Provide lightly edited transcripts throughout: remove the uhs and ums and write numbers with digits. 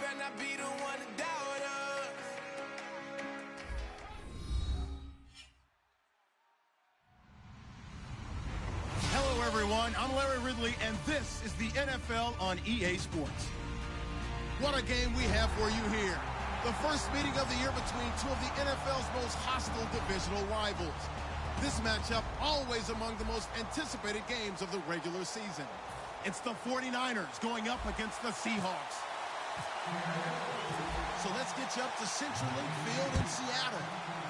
better not be the one to doubt us. Hello, everyone. I'm Larry Ridley, and this is the NFL on EA Sports. What a game we have for you here. The first meeting of the year between two of the NFL's most hostile divisional rivals. This matchup always among the most anticipated games of the regular season. It's the 49ers going up against the Seahawks. So let's get you up to Central Link Field in Seattle.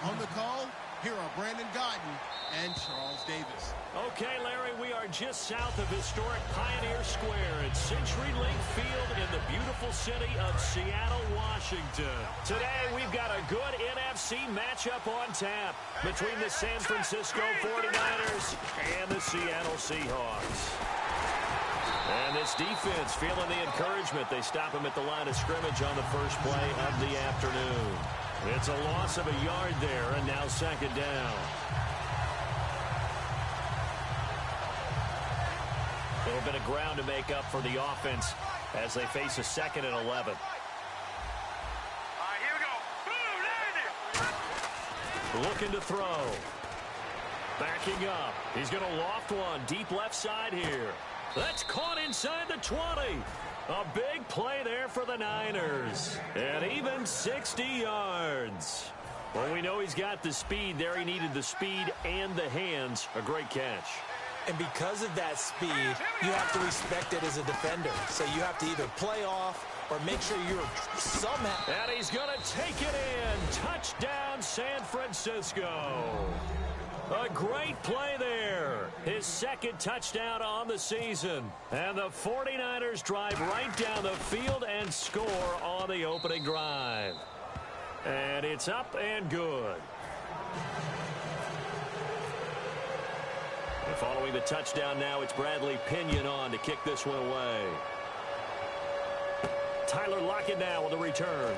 On the call, here are Brandon Guyton and Charles Davis. Okay, Larry, we are just south of historic Pioneer Square at CenturyLink Field in the beautiful city of Seattle, Washington. Today, we've got a good NFC matchup on tap between the San Francisco 49ers and the Seattle Seahawks. And this defense feeling the encouragement. They stop him at the line of scrimmage on the first play of the afternoon. It's a loss of a yard there, and now second down. A little bit of ground to make up for the offense as they face a 2nd and 11. All right, here we go. Boom, Looking to throw. Backing up. He's going to loft one deep left side here. That's caught inside the 20. A big play there for the Niners. And even 60 yards. Well, we know he's got the speed there. He needed the speed and the hands. A great catch. And because of that speed, you have to respect it as a defender. So you have to either play off or make sure you're somehow. And he's going to take it in. Touchdown, San Francisco. A great play there. His 2nd touchdown on the season. And the 49ers drive right down the field and score on the opening drive. And it's up and good. And following the touchdown now, it's Bradley Pinion on to kick this one away. Tyler Lockett now on the return.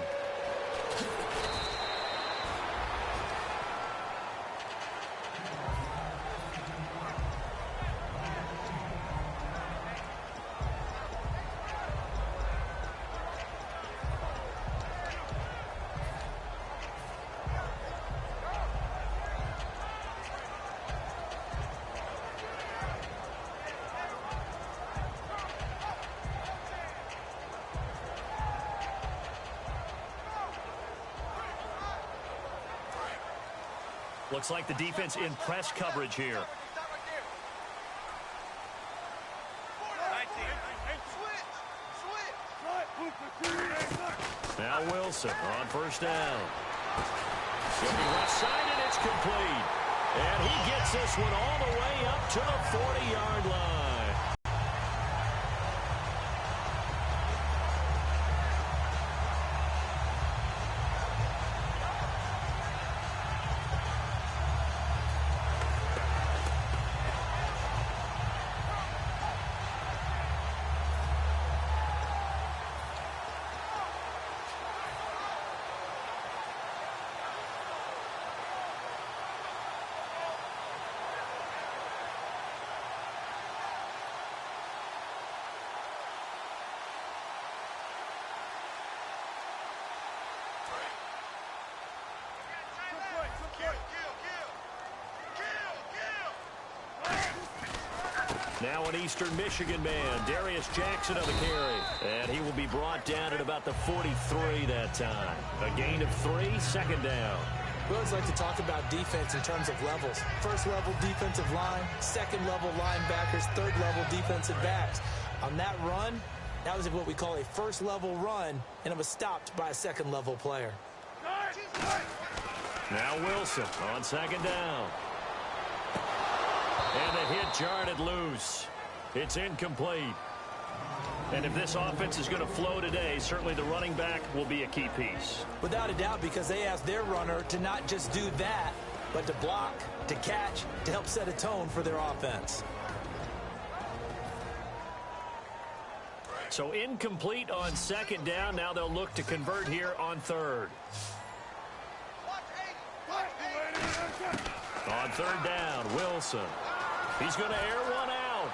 Looks like the defense in press coverage here. Now Wilson on first down. Looking left side, and it's complete. And he gets this one all the way up to the 40-yard line. Now an Eastern Michigan man, Darius Jackson on the carry. And he will be brought down at about the 43 that time. A gain of 3, 2nd down. We always like to talk about defense in terms of levels. First level defensive line, 2nd level linebackers, 3rd level defensive backs. On that run, that was what we call a first level run, and it was stopped by a 2nd level player. Now Wilson on 2nd down. And the hit jarred it loose. It's incomplete. And if this offense is going to flow today, certainly the running back will be a key piece. Without a doubt, because they asked their runner to not just do that, but to block, to catch, to help set a tone for their offense. So incomplete on 2nd down. Now they'll look to convert here on 3rd. On 3rd down, Wilson. He's going to air one out.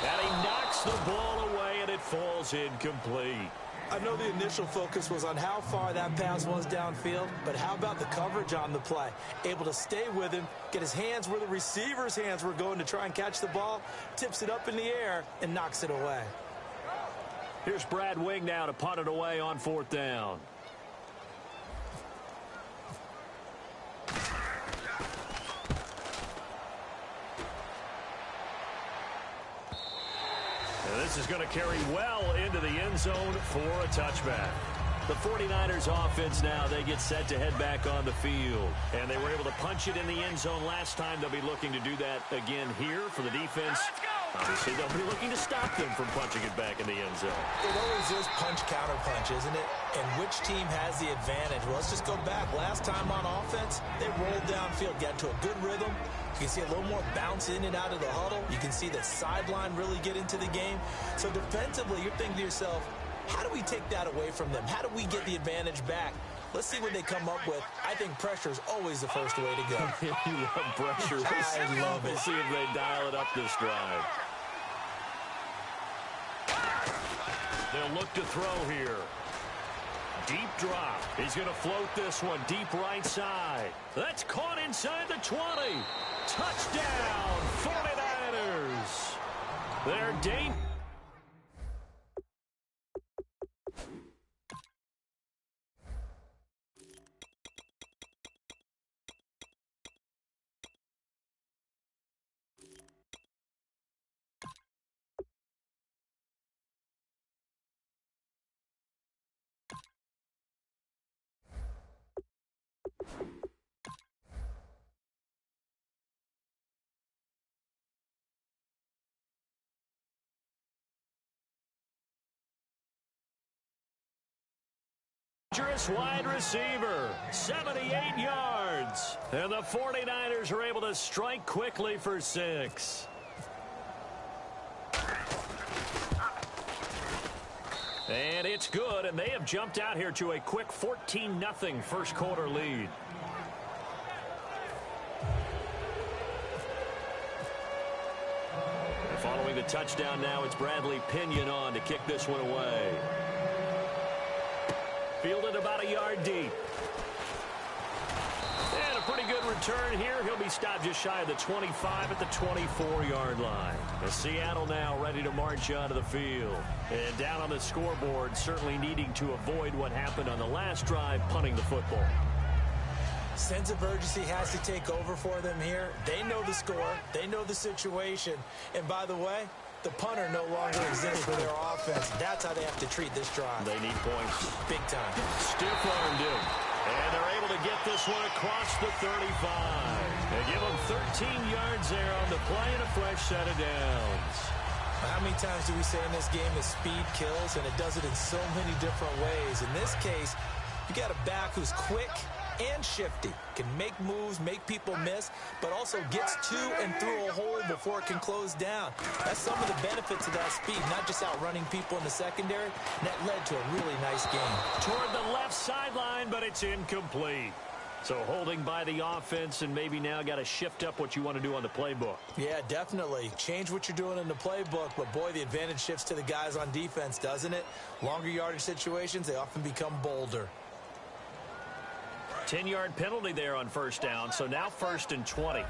And he knocks the ball away, and it falls incomplete. I know the initial focus was on how far that pass was downfield, but how about the coverage on the play? Able to stay with him, get his hands where the receiver's hands were going to try and catch the ball, tips it up in the air, and knocks it away. Here's Brad Wing now to punt it away on 4th down. And this is going to carry well into the end zone for a touchback. The 49ers offense now, they get set to head back on the field. And they were able to punch it in the end zone last time. They'll be looking to do that again here for the defense. Obviously, they'll be looking to stop them from punching it back in the end zone. It always is punch-counter-punch, isn't it? And which team has the advantage? Well, let's just go back. Last time on offense, they rolled downfield, got into a good rhythm. You can see a little more bounce in and out of the huddle. You can see the sideline really get into the game. So defensively, you're thinking to yourself, how do we take that away from them? How do we get the advantage back? Let's see what they come up with. I think pressure is always the first way to go. You love pressure. I love it. We'll see if they dial it up this drive. They'll look to throw here. Deep drop. He's going to float this one deep right side. That's caught inside the 20. Touchdown, 49ers. They're dangerous. Wide receiver, 78 yards. And the 49ers are able to strike quickly for 6. And it's good, and they have jumped out here to a quick 14-0 first quarter lead. Following the touchdown now, it's Bradley Pinion on to kick this one away. Fielded about a yard deep. And a pretty good return here. He'll be stopped just shy of the 25 at the 24-yard line. As Seattle now ready to march onto the field. And down on the scoreboard, certainly needing to avoid what happened on the last drive, punting the football. Sense of urgency has to take over for them here. They know the score. They know the situation. And by the way, the punter no longer exists for their offense. That's how they have to treat this drive. They need points. Big time. Stiff-armed him. And they're able to get this one across the 35. They give them 13 yards there on the play and a fresh set of downs. How many times do we say in this game that speed kills, and it does it in so many different ways? In this case, you got a back who's quick and shifty, can make moves, make people miss, but also gets to and through a hole before it can close down. That's some of the benefits of that speed, not just outrunning people in the secondary. And that led to a really nice game. Toward the left sideline, but it's incomplete. So holding by the offense, and maybe now got to shift up what you want to do on the playbook. Yeah, definitely. Change what you're doing in the playbook, but boy, the advantage shifts to the guys on defense, doesn't it? Longer yardage situations, they often become bolder. 10-yard penalty there on first down, so now 1st and 20.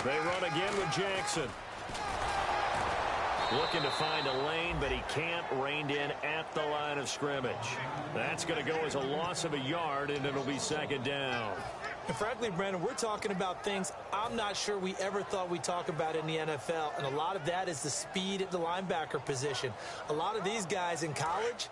They run again with Jackson. Looking to find a lane, but he can't. Reined in at the line of scrimmage. That's going to go as a loss of a yard, and it'll be 2nd down. And frankly, Brandon, we're talking about things I'm not sure we ever thought we'd talk about in the NFL, and a lot of that is the speed at the linebacker position. A lot of these guys in college,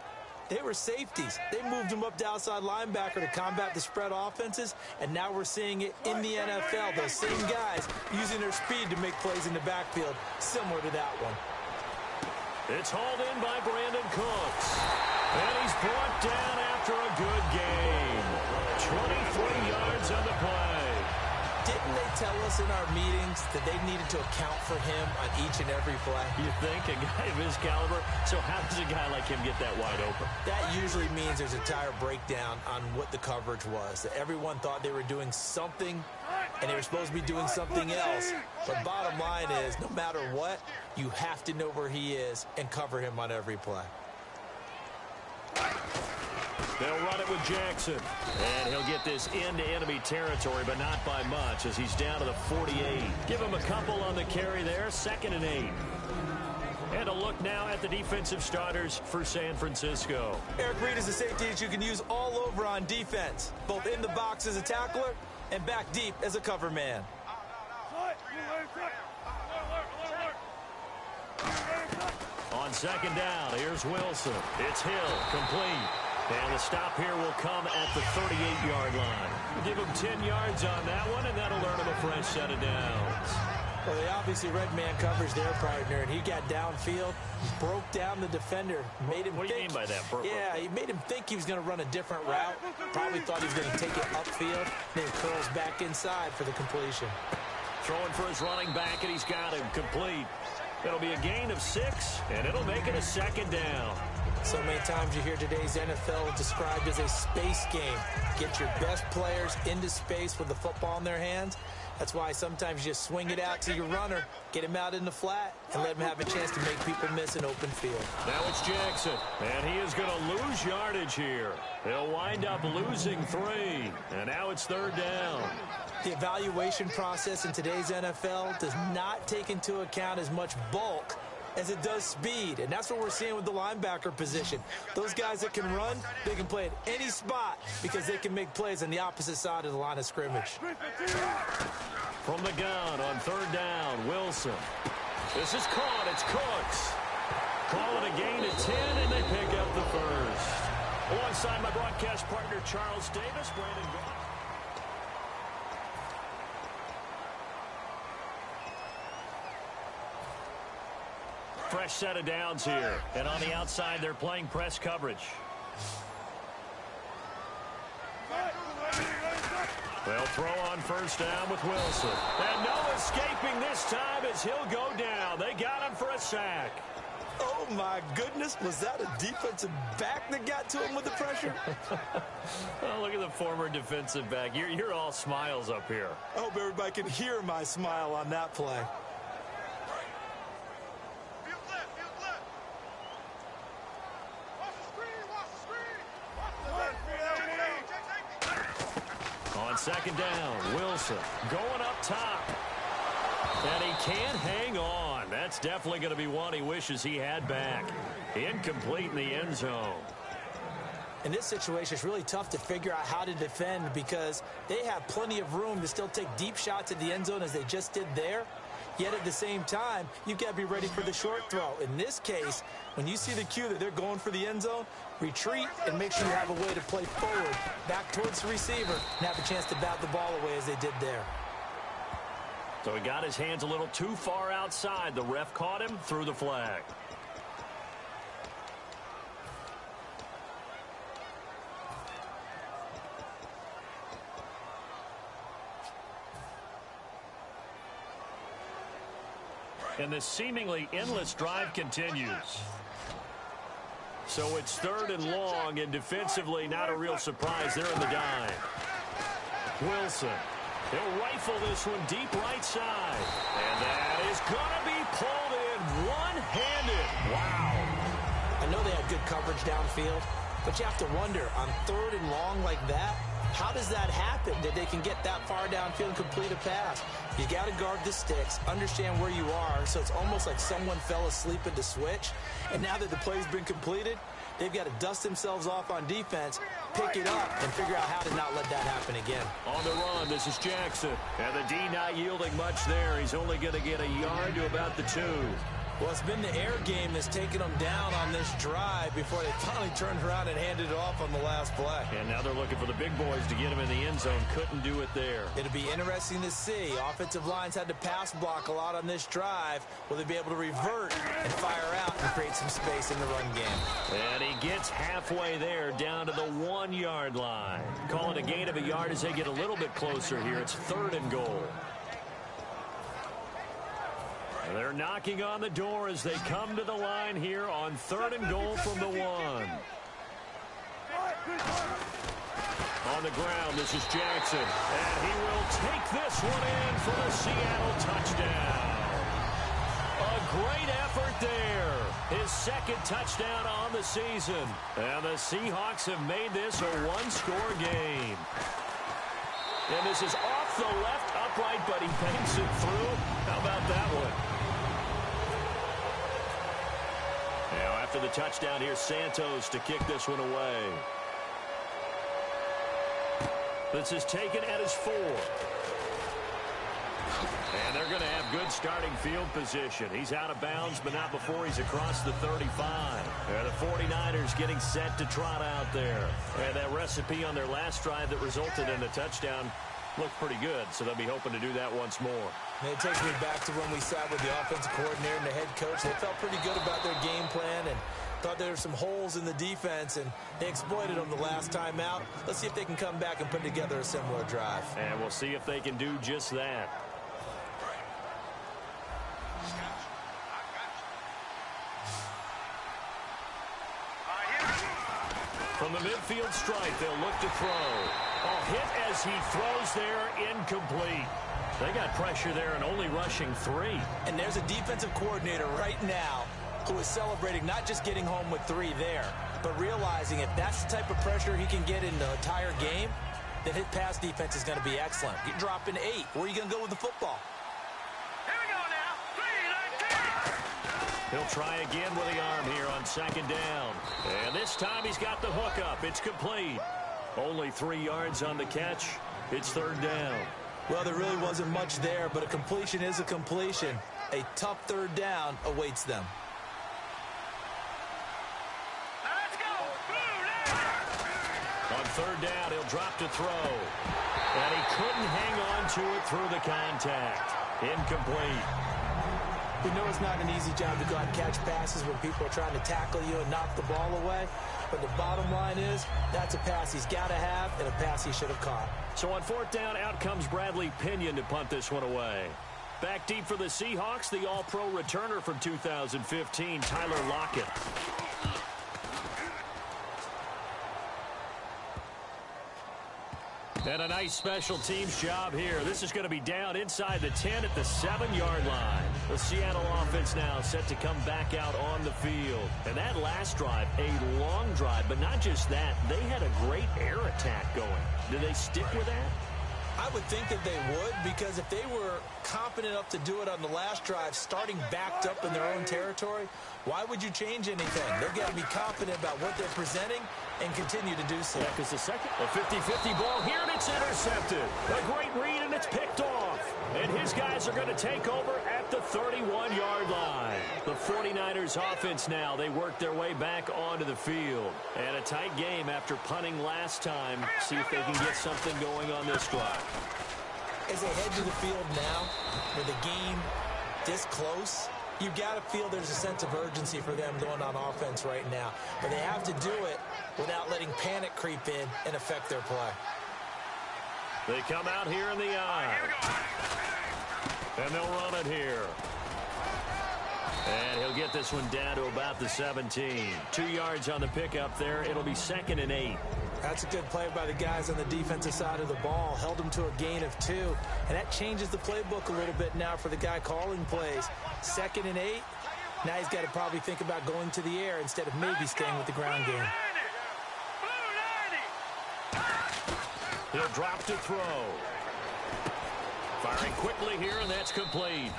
they were safeties. They moved them up to outside linebacker to combat the spread offenses, and now we're seeing it in the NFL. Those same guys using their speed to make plays in the backfield, similar to that one. It's hauled in by Brandon Cooks. And he's brought down after a good game. 23 yards on the play. Didn't they tell us in our meetings that they needed to account for him on each and every play? You think? A guy of his caliber? So how does a guy like him get that wide open? That usually means there's a entire breakdown on what the coverage was. That everyone thought they were doing something, and they were supposed to be doing something else. But bottom line is, no matter what, you have to know where he is and cover him on every play. They'll run it with Jackson. And he'll get this into enemy territory, but not by much as he's down to the 48. Give him a couple on the carry there, 2nd and 8. And a look now at the defensive starters for San Francisco. Eric Reed is a safety that you can use all over on defense, both in the box as a tackler and back deep as a cover man. On 2nd down, here's Wilson. It's Hill, complete. And the stop here will come at the 38-yard line. Give him 10 yards on that one, and that'll earn him a fresh set of downs. Well, they obviously red man coverage their partner, and he got downfield, broke down the defender, made him What do you mean by that, Burke? Yeah, he made him think he was going to run a different route. Probably thought he was going to take it upfield, then curls back inside for the completion. Throwing for his running back, and he's got him complete. It'll be a gain of 6, and it'll make it a 2nd down. So many times you hear today's NFL described as a space game. Get your best players into space with the football in their hands. That's why sometimes you just swing it out to your runner, get him out in the flat, and let him have a chance to make people miss an open field. Now it's Jackson, and he is going to lose yardage here. He'll wind up losing 3, and now it's 3rd down. The evaluation process in today's NFL does not take into account as much bulk as it does speed, and that's what we're seeing with the linebacker position. Those guys that can run, they can play at any spot because they can make plays on the opposite side of the line of scrimmage. From the gun on 3rd down, Wilson. This is caught. It's Cooks. Call it a gain of 10, and they pick up the first. Alongside my broadcast partner, Charles Davis, Brandon Goff. Fresh set of downs here. And on the outside, they're playing press coverage. They'll throw on 1st down with Wilson. And no escaping this time as he'll go down. They got him for a sack. Oh, my goodness. Was that a defensive back that got to him with the pressure? Oh, look at the former defensive back. You're all smiles up here. I hope everybody can hear my smile on that play. On 2nd down, Wilson going up top. And he can't hang on. That's definitely going to be one he wishes he had back. Incomplete in the end zone. In this situation, it's really tough to figure out how to defend because they have plenty of room to still take deep shots at the end zone as they just did there. Yet at the same time, you've got to be ready for the short throw. In this case, when you see the cue that they're going for the end zone, retreat and make sure you have a way to play forward, back towards the receiver, and have a chance to bat the ball away as they did there. So he got his hands a little too far outside. The ref caught him, threw the flag. And this seemingly endless drive continues. So it's 3rd and long, and defensively not a real surprise. They're in the dime. Wilson. He'll rifle this one deep right side. And that is going to be pulled in one-handed. Wow. I know they had good coverage downfield, but you have to wonder, on 3rd and long like that, how does that happen that they can get that far downfield and complete a pass? You got to guard the sticks, understand where you are, so it's almost like someone fell asleep at the switch. And now that the play's been completed, they've got to dust themselves off on defense, pick it up, and figure out how to not let that happen again. On the run, this is Jackson. And the D not yielding much there. He's only going to get a yard to about the 2. Well, it's been the air game that's taken them down on this drive before they finally turned around and handed it off on the last play. And now they're looking for the big boys to get him in the end zone. Couldn't do it there. It'll be interesting to see. Offensive lines had to pass block a lot on this drive. Will they be able to revert and fire out and create some space in the run game? And he gets halfway there down to the 1-yard line. Call it a gain of a yard as they get a little bit closer here. It's 3rd and goal. They're knocking on the door as they come to the line here on 3rd and goal from the 1. On the ground, this is Jackson. And he will take this one in for the Seattle touchdown. A great effort there. His 2nd touchdown on the season. And the Seahawks have made this a 1-score game. And this is off the left upright, but he banks it through. How about that one? Now, after the touchdown, here's Santos to kick this one away. This is taken at his 4. And they're going to have good starting field position. He's out of bounds, but not before he's across the 35. And the 49ers getting set to trot out there. And that recipe on their last drive that resulted in a touchdown looked pretty good, so they'll be hoping to do that once more. And it takes me back to when we sat with the offensive coordinator and the head coach. They felt pretty good about their game plan and thought there were some holes in the defense, and they exploited them the last time out. Let's see if they can come back and put together a similar drive. And we'll see if they can do just that. From the midfield stripe, they'll look to throw. A hit as he throws there, incomplete. They got pressure there and only rushing 3. And there's a defensive coordinator right now who is celebrating not just getting home with 3 there, but realizing if that's the type of pressure he can get in the entire game, then his pass defense is going to be excellent. You're dropping 8. Where are you going to go with the football? Here we go now. 3, 19. He'll try again with the arm here on 2nd down. And this time he's got the hook up. It's complete. Only 3 yards on the catch. It's 3rd down. Well, there really wasn't much there, but a completion is a completion. A tough 3rd down awaits them. Now let's go. On 3rd down, he'll drop to throw. And he couldn't hang on to it through the contact. Incomplete. We know it's not an easy job to go out and catch passes when people are trying to tackle you and knock the ball away. But the bottom line is, that's a pass he's got to have and a pass he should have caught. So on 4th down, out comes Bradley Pinion to punt this one away. Back deep for the Seahawks, the all-pro returner from 2015, Tyler Lockett. And a nice special teams job here. This is going to be down inside the 10 at the 7-yard line. The Seattle offense now set to come back out on the field. And that last drive, a long drive, but not just that. They had a great air attack going. Do they stick with that? I would think that they would, because if they were confident enough to do it on the last drive, starting backed up in their own territory, why would you change anything? They've got to be confident about what they're presenting and continue to do so. Yeah, because the second, a 50-50 ball here, and it's intercepted. A great read, and it's picked off. And his guys are going to take over at the 31-yard line. The 49ers offense now, they work their way back onto the field. And a tight game after punting last time. See if they can get something going on this drive. As they head to the field now, with the game this close, you've got to feel there's a sense of urgency for them going on offense right now. But they have to do it without letting panic creep in and affect their play. They come out here in the eye. And they'll run it here. And he'll get this one down to about the 17. 2 yards on the pickup there. It'll be 2nd and 8. That's a good play by the guys on the defensive side of the ball. Held them to a gain of 2. And that changes the playbook a little bit now for the guy calling plays. 2nd and 8. Now he's got to probably think about going to the air instead of maybe staying with the ground game. He'll drop to throw. Firing quickly here, and that's complete.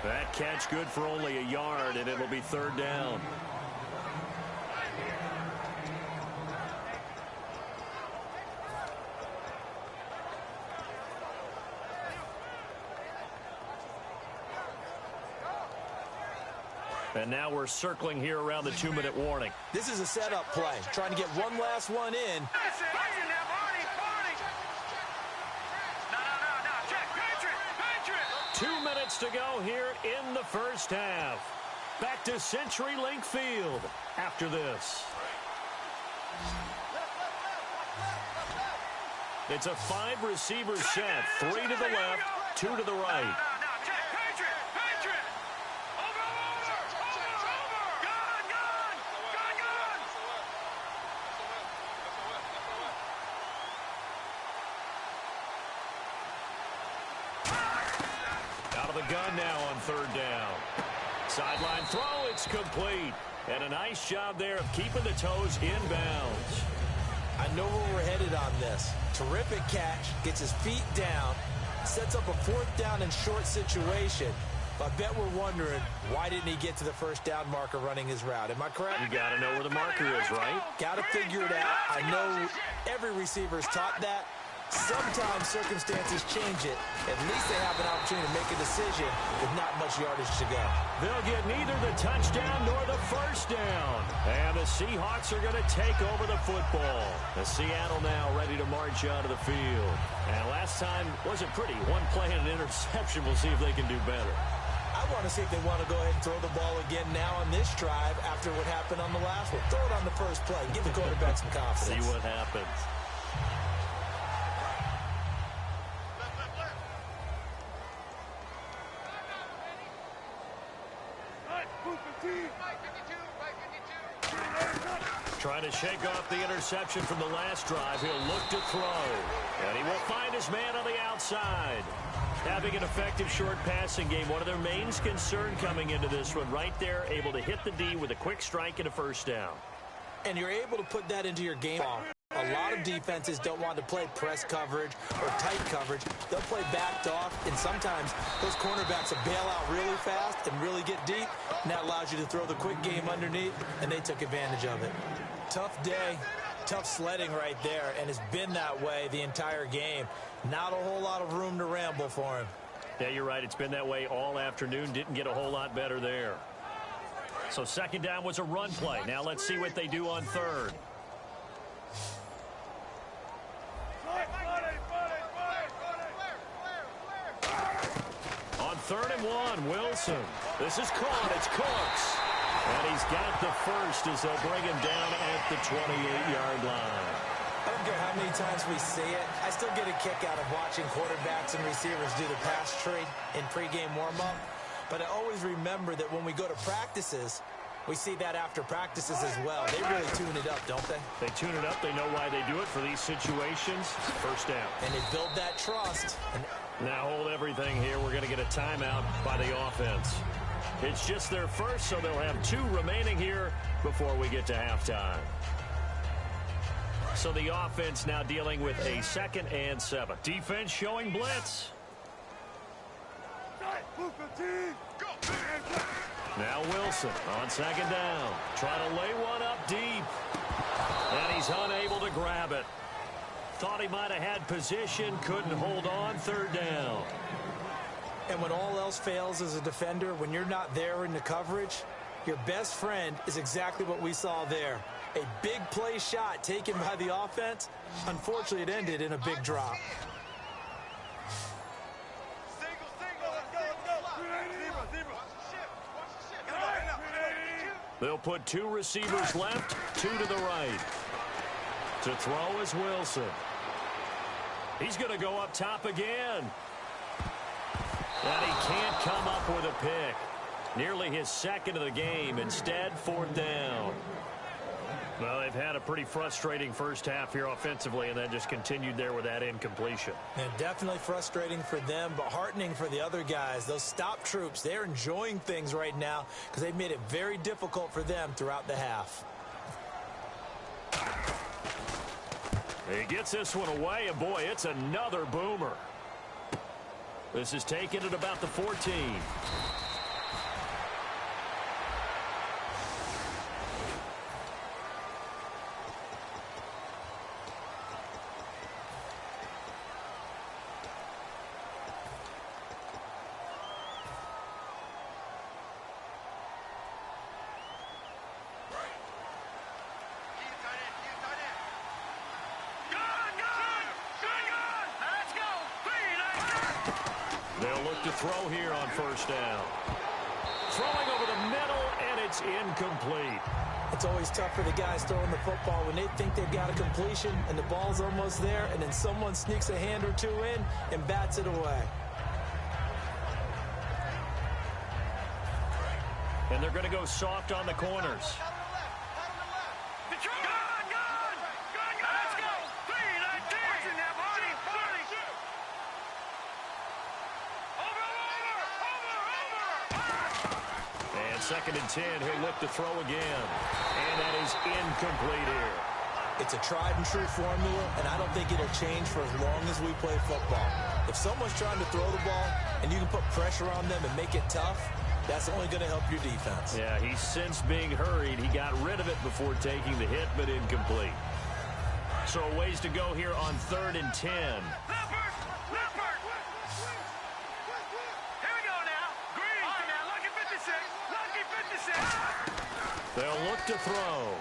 That catch good for only a yard, and it'll be 3rd down. And now we're circling here around the 2-minute warning. This is a setup play, trying to get one last one in. 2 minutes to go here in the first half. Back to CenturyLink Field after this. It's a 5-receiver set. 3 to the left, 2 to the right. Out of the gun now on third down. Sideline throw, it's complete. And a nice job there of keeping the toes in bounds. I know where we're headed on this. Terrific catch, gets his feet down, sets up a fourth down and short situation. But I bet we're wondering, why didn't he get to the first down marker running his route? Am I correct? You got to know where the marker is, right? Got to figure it out. I know every receiver's taught that. Sometimes circumstances change it. At least they have an opportunity to make a decision with not much yardage to go. They'll get neither the touchdown nor the first down. And the Seahawks are going to take over the football. The Seattle now ready to march out of the field. And last time wasn't pretty. One play and an interception. We'll see if they can do better. I want to see if they want to go ahead and throw the ball again now on this drive after what happened on the last one. Throw it on the first play. Give the quarterback some confidence. See what happens. Trying to shake off the interception from the last drive. He'll look to throw. And he will find his man on the outside. Having an effective short passing game, one of their main concern coming into this one. Right there, able to hit the D with a quick strike and a first down. And you're able to put that into your game. A lot of defenses don't want to play press coverage or tight coverage. They'll play backed off, and sometimes those cornerbacks will bail out really fast and really get deep, and that allows you to throw the quick game underneath, and they took advantage of it. Tough day, tough sledding right there, and it's been that way the entire game. Not a whole lot of room to ramble for him. Yeah, you're right. It's been that way all afternoon. Didn't get a whole lot better there. So second down was a run play. Now let's see what they do on third. On 3rd and 1, Wilson. This is caught. It's Cooks. And he's got the first as they'll bring him down at the 28-yard line. I don't care how many times we see it. I still get a kick out of watching quarterbacks and receivers do the pass tree in pregame warm-up. But I always remember that when we go to practices, we see that after practices as well. They really tune it up, don't they? They tune it up. They know why they do it for these situations. First down. And they build that trust. Now hold everything here. We're going to get a timeout by the offense. It's just their first, so they'll have 2 remaining here before we get to halftime. So the offense now dealing with a 2nd and 7. Defense showing blitz. Now Wilson on 2nd down. Trying to lay one up deep. And he's unable to grab it. Thought he might have had position. Couldn't hold on. 3rd down. And when all else fails as a defender, when you're not there in the coverage, your best friend is exactly what we saw there. A big play shot taken by the offense. Unfortunately, it ended in a big drop. They'll put 2 receivers left, 2 to the right. To throw is Wilson. He's going to go up top again. And he can't come up with a pick. Nearly his 2nd of the game. Instead, 4th down. Well, they've had a pretty frustrating first half here offensively, and then just continued there with that incompletion. And definitely frustrating for them, but heartening for the other guys. Those stop troops, they're enjoying things right now because they've made it very difficult for them throughout the half. He gets this one away, and boy, it's another boomer. This is taken at about the 14. They'll look to throw here on 1st down. Throwing over the middle, and it's incomplete. It's always tough for the guys throwing the football when they think they've got a completion and the ball's almost there, and then someone sneaks a hand or 2 in and bats it away. And they're going to go soft on the corners. 2nd and 10. He'll look to throw again. And that is incomplete here. It's a tried-and-true formula, and I don't think it'll change for as long as we play football. If someone's trying to throw the ball and you can put pressure on them and make it tough, that's only going to help your defense. Yeah, he's since being hurried. He got rid of it before taking the hit, but incomplete. So a ways to go here on 3rd and 10. They'll look to throw.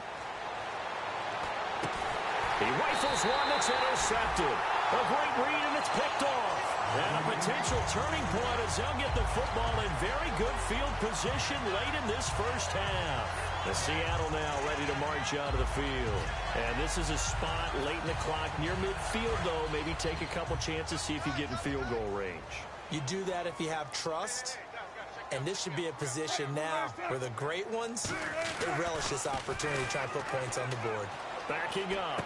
He rifles one that's intercepted. A great read, and it's picked off. And a potential turning point as they'll get the football in very good field position late in this first half. The Seattle now ready to march out of the field. And this is a spot late in the clock near midfield, though. Maybe take a couple chances, see if you get in field goal range. You do that if you have trust. And this should be a position now where the great ones, they relish this opportunity to try and put points on the board. Backing up.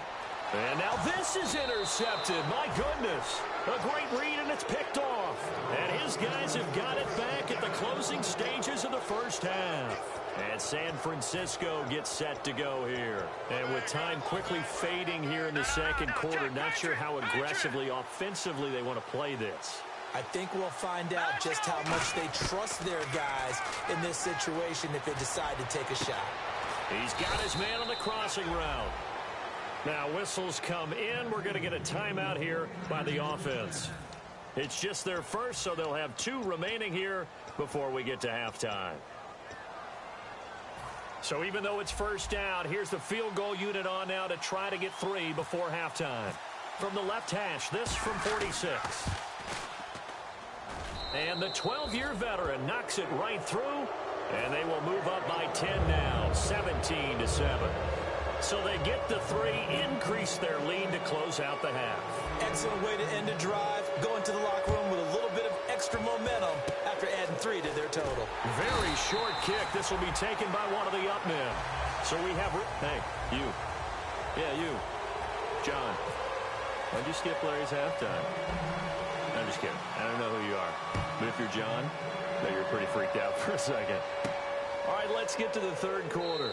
And now this is intercepted. My goodness. A great read, and it's picked off. And his guys have got it back at the closing stages of the first half. And San Francisco gets set to go here. And with time quickly fading here in the second quarter, not sure how aggressively, offensively they want to play this. I think we'll find out just how much they trust their guys in this situation if they decide to take a shot. He's got his man on the crossing route. Now whistles come in. We're going to get a timeout here by the offense. It's just their first, so they'll have 2 remaining here before we get to halftime. So even though it's first down, here's the field goal unit on now to try to get 3 before halftime. From the left hash, this from 46. And the 12-year veteran knocks it right through, and they will move up by 10 now, 17-7. So they get the 3, increase their lead to close out the half. Excellent way to end a drive, go into the locker room with a little bit of extra momentum after adding 3 to their total. Very short kick. This will be taken by one of the up men. So we have, hey, you. Yeah, you. John, why'd you skip Larry's halftime? I'm just kidding. I don't know who you are. But if you're John, I know you're pretty freaked out for a second. All right, let's get to the third quarter.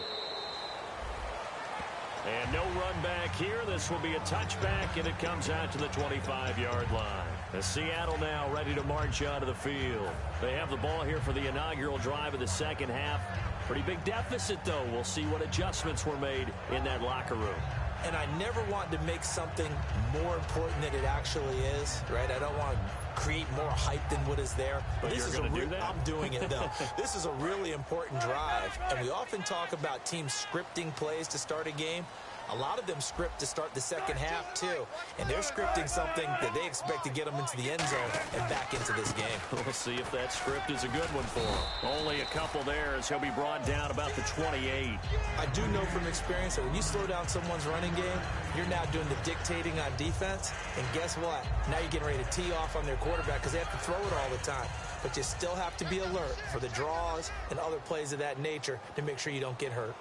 And no run back here. This will be a touchback, and it comes out to the 25-yard line. The Seattle now ready to march out of the field. They have the ball here for the inaugural drive of the second half. Pretty big deficit, though. We'll see what adjustments were made in that locker room. And I never want to make something more important than it actually is, right? I don't want to create more hype than what is there. But this you're going to do that? I'm doing it, though. This is a really important drive. And we often talk about teams scripting plays to start a game. A lot of them script to start the second half, too. And they're scripting something that they expect to get them into the end zone and back into this game. We'll see if that script is a good one for him. Only a couple there as he'll be brought down about the 28. I do know from experience that when you slow down someone's running game, you're now doing the dictating on defense. And guess what? Now you're getting ready to tee off on their quarterback because they have to throw it all the time. But you still have to be alert for the draws and other plays of that nature to make sure you don't get hurt.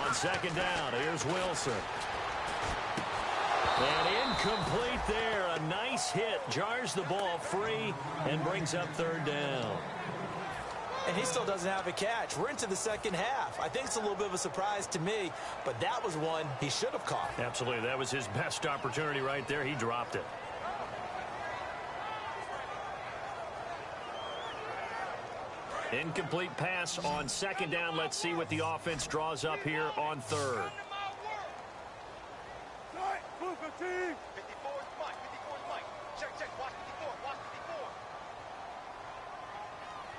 On second down, here's Wilson. And incomplete there. A nice hit. Jars the ball free and brings up third down. And he still doesn't have a catch. We're into the second half. I think it's a little bit of a surprise to me, but that was one he should have caught. Absolutely. That was his best opportunity right there. He dropped it. Incomplete pass on second down. Let's see what the offense draws up here on third. 54 is Mike. 54 is Mike. Check. Watch 54. Watch 54.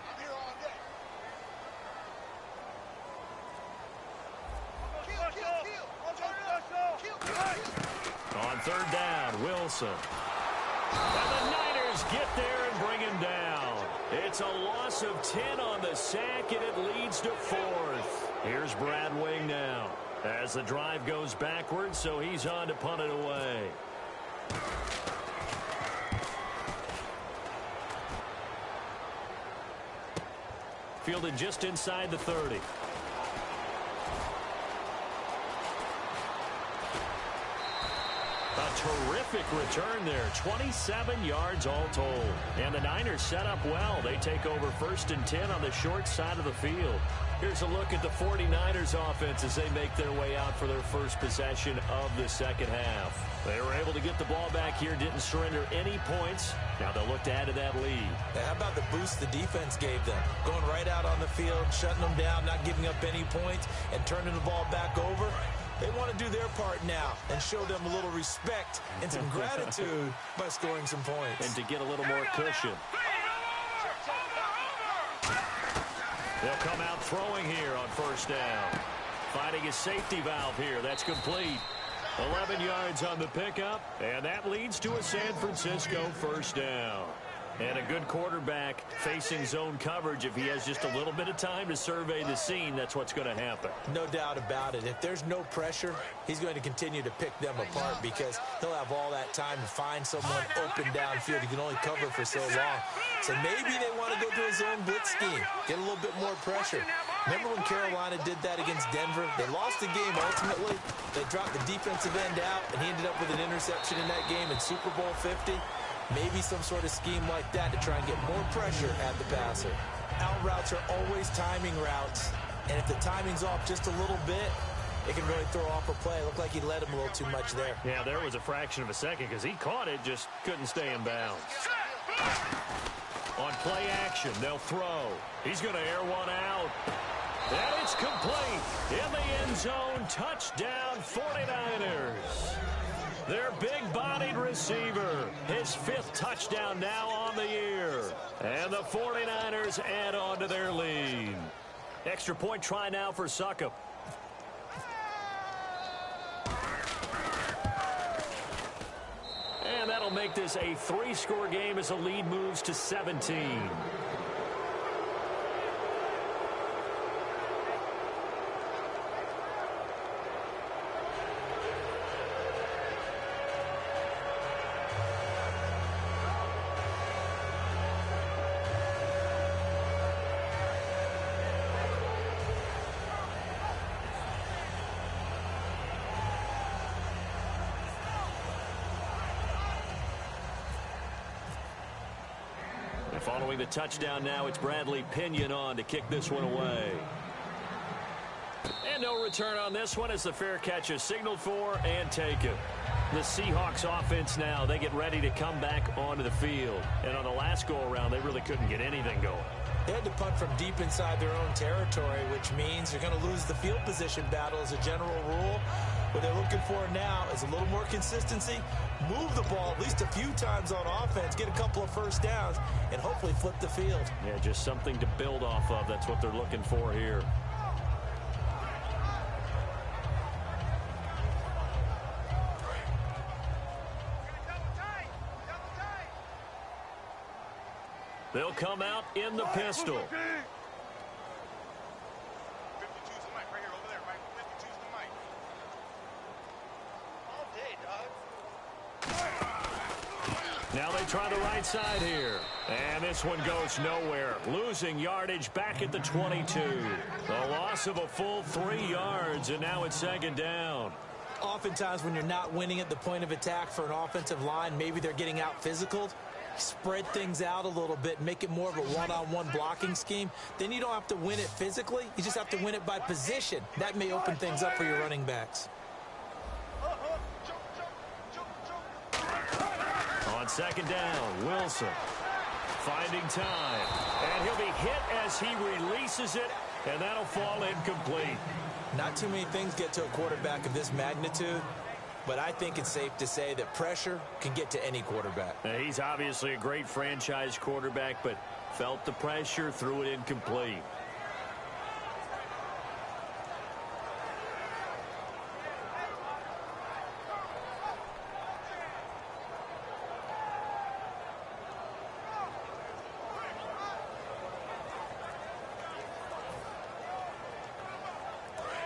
I'm here all day. On third down, Wilson. And the Niners get there and bring him down. It's a loss of 10 on the sack, and it leads to fourth. Here's Brad Wing now as the drive goes backwards, so he's on to punt it away. Fielded just inside the 30. A terrific return there. 27 yards all told. And the Niners set up well. They take over 1st and 10 on the short side of the field. Here's a look at the 49ers offense as they make their way out for their first possession of the second half. They were able to get the ball back here, didn't surrender any points. Now they'll look to add to that lead. Now, how about the boost the defense gave them? Going right out on the field, shutting them down, not giving up any points, and turning the ball back over. They want to do their part now and show them a little respect and some gratitude by scoring some points. And to get a little more cushion. They'll come out throwing here on 1st down. Finding a safety valve here. That's complete. 11 yards on the pickup, and that leads to a San Francisco 1st down. And a good quarterback facing zone coverage. If he has just a little bit of time to survey the scene, that's what's going to happen. No doubt about it. If there's no pressure, he's going to continue to pick them apart because he'll have all that time to find someone open downfield. He can only cover for so long. So maybe they want to go to a zone blitz scheme, get a little bit more pressure. Remember when Carolina did that against Denver? They lost the game ultimately. They dropped the defensive end out, and he ended up with an interception in that game in Super Bowl 50. Maybe some sort of scheme like that to try and get more pressure at the passer. Out routes are always timing routes, and if the timing's off just a little bit, it can really throw off a play. It looked like he led him a little too much there. Yeah, there was a fraction of a second because he caught it, just couldn't stay in bounds. On play action, they'll throw. He's going to air one out. And it's complete. In the end zone, touchdown 49ers. Their big-bodied receiver, his 5th touchdown now on the year. And the 49ers add on to their lead. Extra point try now for Succop. And that'll make this a 3-score game as the lead moves to 17. Following the touchdown now, it's Bradley Pinion on to kick this one away. And no return on this one as the fair catch is signaled for and taken. The Seahawks offense now, they get ready to come back onto the field. And on the last go-around, they really couldn't get anything going. They had to punt from deep inside their own territory, which means they're going to lose the field position battle as a general rule. What they're looking for now is a little more consistency, move the ball at least a few times on offense, get a couple of 1st downs, and hopefully flip the field. Yeah, just something to build off of. That's what they're looking for here. They'll come out in the pistol. Now they try the right side here. And this one goes nowhere. Losing yardage back at the 22. A loss of a full 3 yards, and now it's 2nd down. Oftentimes when you're not winning at the point of attack for an offensive line, maybe they're getting out physical. Spread things out a little bit, make it more of a one-on-one blocking scheme. Then you don't have to win it physically. You just have to win it by position. That may open things up for your running backs. On 2nd down, Wilson finding time. And he'll be hit as he releases it, and that'll fall incomplete. Not too many things get to a quarterback of this magnitude, but I think it's safe to say that pressure can get to any quarterback. He's obviously a great franchise quarterback, but felt the pressure, threw it incomplete.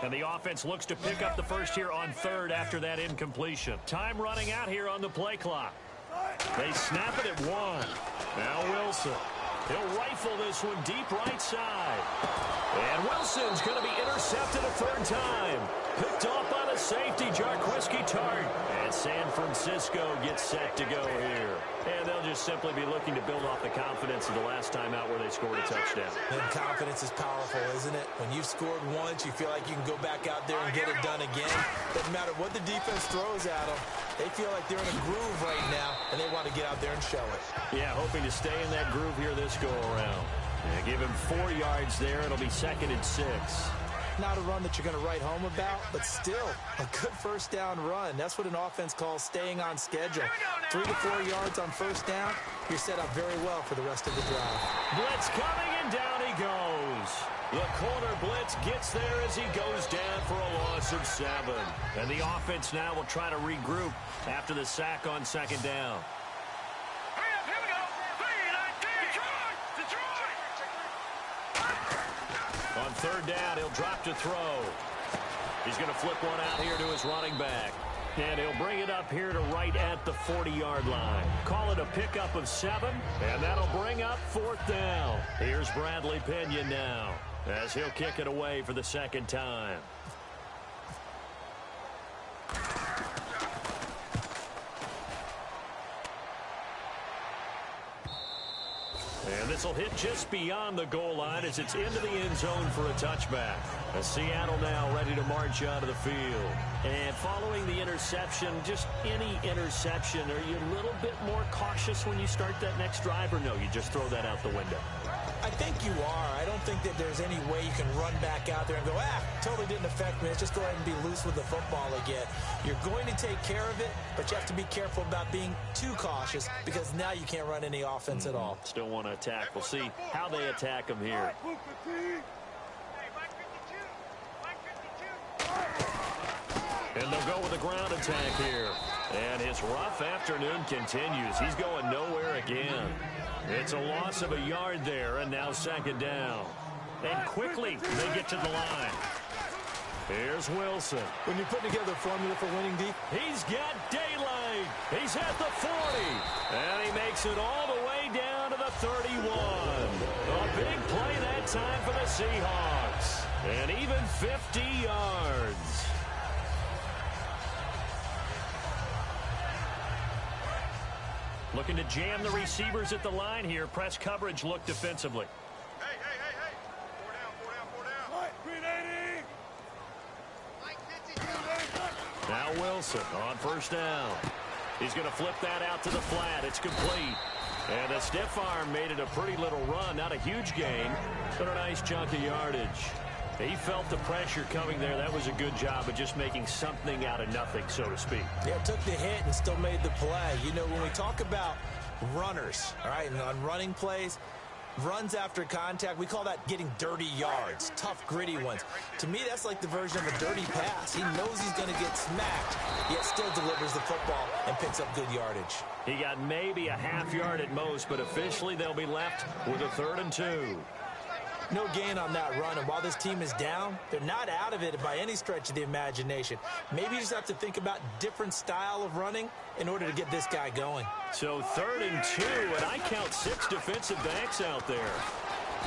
And the offense looks to pick up the first here on 3rd after that incompletion. Time running out here on the play clock. They snap it at 1. Now Wilson. He'll rifle this one deep right side. And Wilson's going to be intercepted a 3rd time. Picked off by the the safety, Jarquiski Tart. And San Francisco gets set to go here. And they'll just simply be looking to build off the confidence of the last time out where they scored a touchdown. And confidence is powerful, isn't it? When you've scored once, you feel like you can go back out there and get it done again. Doesn't matter what the defense throws at them. They feel like they're in a groove right now, and they want to get out there and show it. Yeah, hoping to stay in that groove here this go-around. Yeah, give him 4 yards there. It'll be 2nd and 6. Not a run that you're going to write home about, but still a good first down run. That's what an offense calls staying on schedule. 3 to 4 yards on first down, you're set up very well for the rest of the drive. Blitz coming, and down he goes. The corner blitz gets there as he goes down for a loss of 7. And the offense now will try to regroup after the sack on 2nd down. On 3rd down, he'll drop to throw. He's going to flip one out here to his running back. And he'll bring it up here to right at the 40-yard line. Call it a pickup of 7, and that'll bring up 4th down. Here's Bradley Pinion now, as he'll kick it away for the 2nd time. And this will hit just beyond the goal line as it's into the end zone for a touchback. As Seattle now ready to march out of the field. And following the interception, just any interception, are you a little bit more cautious when you start that next drive, or no, you just throw that out the window? I think you are. I don't think that there's any way you can run back out there and go, totally didn't affect me. Let's just go ahead and be loose with the football again. You're going to take care of it, but you have to be careful about being too cautious because now you can't run any offense at all. Still want to attack. We'll see how they attack him here. And they'll go with a ground attack here. And his rough afternoon continues. He's going nowhere again. It's a loss of a yard there, and now 2nd down. And quickly, they get to the line. Here's Wilson. When you put together a formula for winning deep, he's got daylight. He's at the 40. And he makes it all the way down to the 31. A big play that time for the Seahawks. And even 50 yards. Looking to jam the receivers at the line here. Press coverage look defensively. Hey. 4 down. Now Wilson on 1st down. He's going to flip that out to the flat. It's complete. And the stiff arm made it a pretty little run. Not a huge gain, but a nice chunk of yardage. He felt the pressure coming there. That was a good job of just making something out of nothing, so to speak. Yeah, took the hit and still made the play. You know, when we talk about runners, all right, and on running plays, runs after contact, we call that getting dirty yards, tough, gritty ones. To me, that's like the version of a dirty pass. He knows he's going to get smacked, yet still delivers the football and picks up good yardage. He got maybe a half yard at most, but officially they'll be left with a 3rd and 2. No gain on that run, and while this team is down, they're not out of it by any stretch of the imagination. Maybe you just have to think about different style of running in order to get this guy going. So 3rd and 2, and I count 6 defensive backs out there.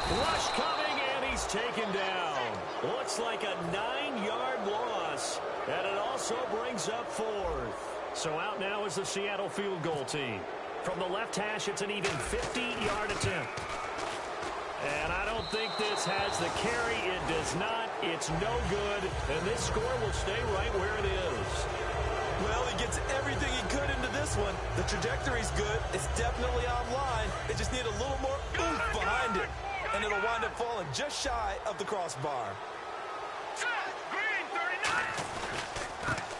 Rush coming, and he's taken down. Looks like a 9-yard loss, and it also brings up 4th. So out now is the Seattle field goal team. From the left hash, it's an even 50-yard attempt. And I don't think this has the carry. It does not. It's no good. And this score will stay right where it is. Well, he gets everything he could into this one. The trajectory's good. It's definitely online. They just need a little more oomph behind it. And it'll wind up falling just shy of the crossbar.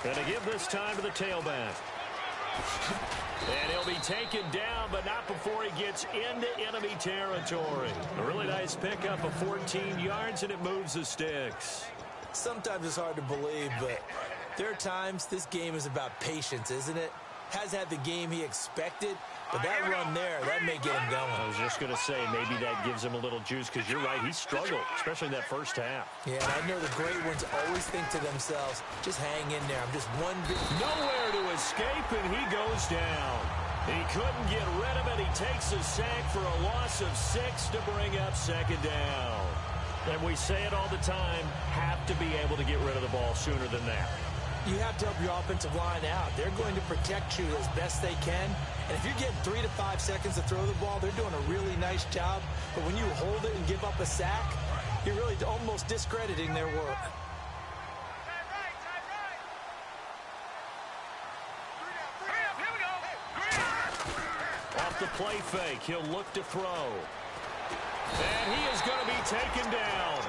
And to give this time to the tailback. And he'll be taken down, but not before he gets into enemy territory. A really nice pickup of 14 yards, and it moves the sticks. Sometimes it's hard to believe, but there are times this game is about patience, isn't it? Has had the game he expected, but that run there, that may get him going. I was just going to say, maybe that gives him a little juice, because you're right, he struggled, especially in that first half. Yeah, and I know the great ones always think to themselves, just hang in there. I'm just one bit. Nowhere to escape, and he goes down. He couldn't get rid of it. He takes a sack for a loss of 6 to bring up 2nd down. And we say it all the time, have to be able to get rid of the ball sooner than that. You have to help your offensive line out. They're going to protect you as best they can. And if you're getting 3 to 5 seconds to throw the ball, they're doing a really nice job. But when you hold it and give up a sack, you're really almost discrediting their work. Off the play fake, he'll look to throw. And he is going to be taken down.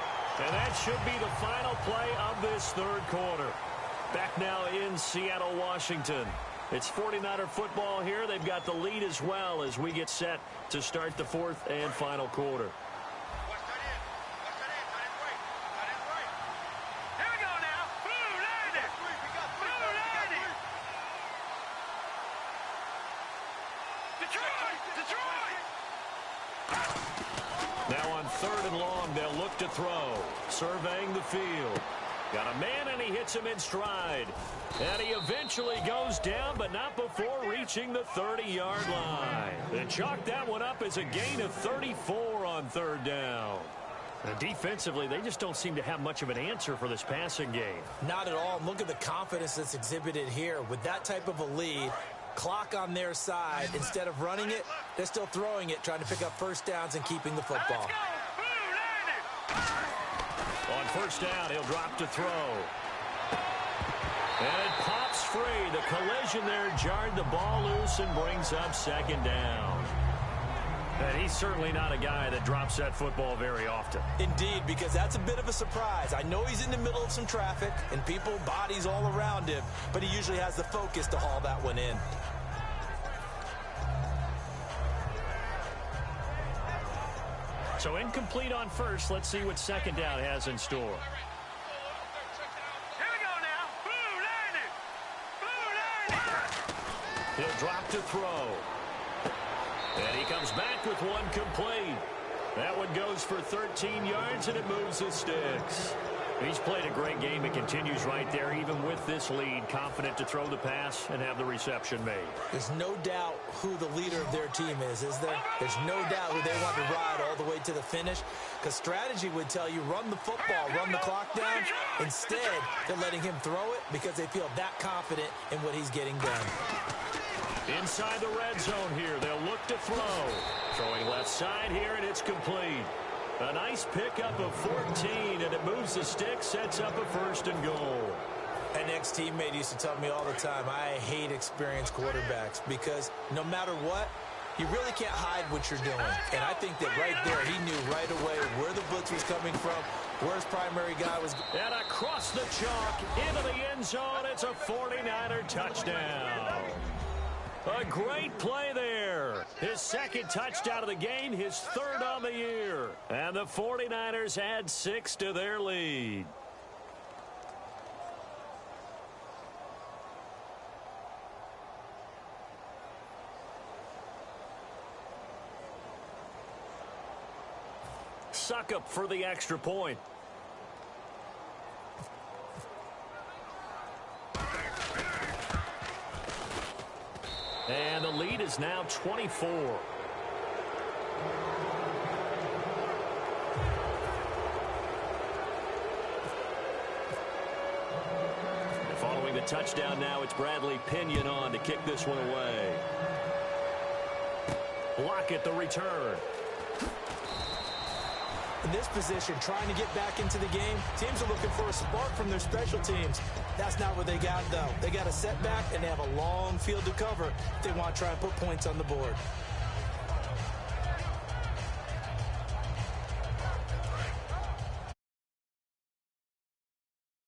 And that should be the final play of this third quarter. Back now in Seattle, Washington. It's 49er football here. They've got the lead as well as we get set to start the fourth and final quarter. Now on 3rd and long, they'll look to throw. Surveying the field. Got a man, and he hits him in stride. And he eventually goes down, but not before reaching the 30-yard line. They chalk that one up as a gain of 34 on 3rd down. And defensively, they just don't seem to have much of an answer for this passing game. Not at all. Look at the confidence that's exhibited here. With that type of a lead, clock on their side, instead of running it, they're still throwing it, trying to pick up first downs and keeping the football. On 1st down, he'll drop to throw. And it pops free. The collision there jarred the ball loose and brings up 2nd down. And he's certainly not a guy that drops that football very often. Indeed, because that's a bit of a surprise. I know he's in the middle of some traffic and people, bodies all around him, but he usually has the focus to haul that one in. So incomplete on 1st. Let's see what 2nd down has in store. Here we go now. He'll drop to throw. And he comes back with one complete. That one goes for 13 yards, and it moves the sticks. He's played a great game. It continues right there, even with this lead, confident to throw the pass and have the reception made. There's no doubt who the leader of their team is there? There's no doubt who they want to ride all the way to the finish, because strategy would tell you run the football, run the clock down. Instead, they're letting him throw it because they feel that confident in what he's getting done. Inside the red zone here, they'll look to throw. Throwing left side here, and it's complete. A nice pickup of 14, and it moves the stick, sets up a 1st and goal. An ex-teammate used to tell me all the time, I hate experienced quarterbacks because no matter what, you really can't hide what you're doing. And I think that right there, he knew right away where the blitz was coming from, where his primary guy was. And across the chalk, into the end zone, it's a 49er touchdown. A great play there. His 2nd touchdown of the game, his 3rd on the year. And the 49ers add 6 to their lead. Suckup for the extra point. And the lead is now 24. Following the touchdown now, it's Bradley Pinion on to kick this one away. Lockett the return. In this position, trying to get back into the game, teams are looking for a spark from their special teams. That's not what they got, though. They got a setback, and they have a long field to cover if they want to try and put points on the board.